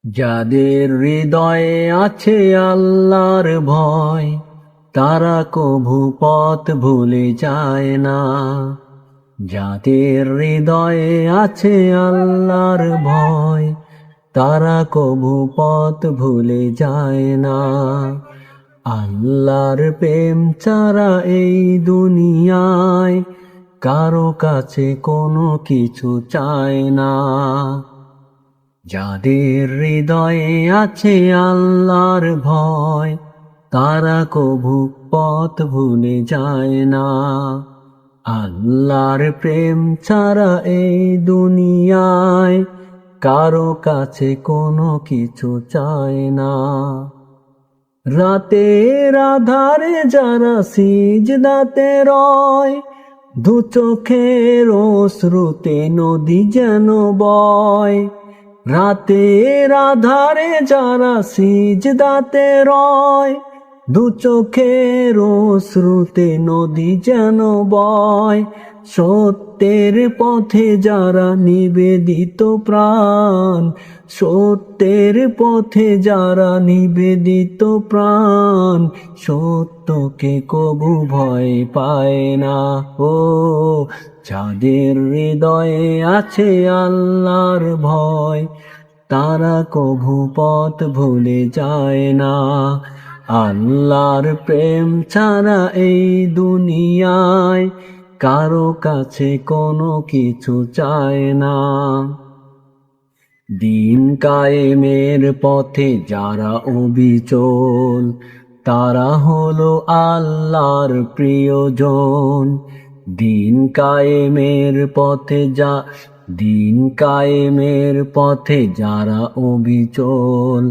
যাদের হৃদয়ে আছে আল্লাহর ভয়, তারা কভু পথ ভুলে যায় না। যাদের হৃদয়ে আছে আল্লাহর ভয়, তারা কভু পথ ভুলে যায় না। আল্লাহর প্রেম ছাড়া এই দুনিয়ায় কারো কাছে কোনো কিছু চায় না। যাদের হৃদয়ে আছে আল্লাহর ভয়, তারা কভু পথ ভুলে যায় না। আল্লাহর প্রেম ছাড়া এই দুনিয়ায় কারো কাছে কোনো কিছু চায় না। রাতের আধারে যারা সিজদাতে রয়, দু চোখের অশ্রুতে নদী যেন বয়। রাতের আধারে যারা সিজদাতে রয়, দু চোখের অশ্রুতে নদী যেন বয়। সত্যের পথে যারা নিবেদিত প্রাণ, সত্যের পথে যারা নিবেদিত প্রাণ, সত্যকে কবু ভয় পায় না। ও যাদের হৃদয়ে আছে আল্লাহর ভয়, তারা কভু পথ ভুলে যায় না। আল্লাহর প্রেম ছাড়া এই দুনিয়ায় কারো কাছে কোনো কিছু চায় না। দিন কায়েমের পথে যারা অবিচল, তারা হলো আল্লাহর প্রিয়জন। দিন কায়েমের পথে যারা অবিচল,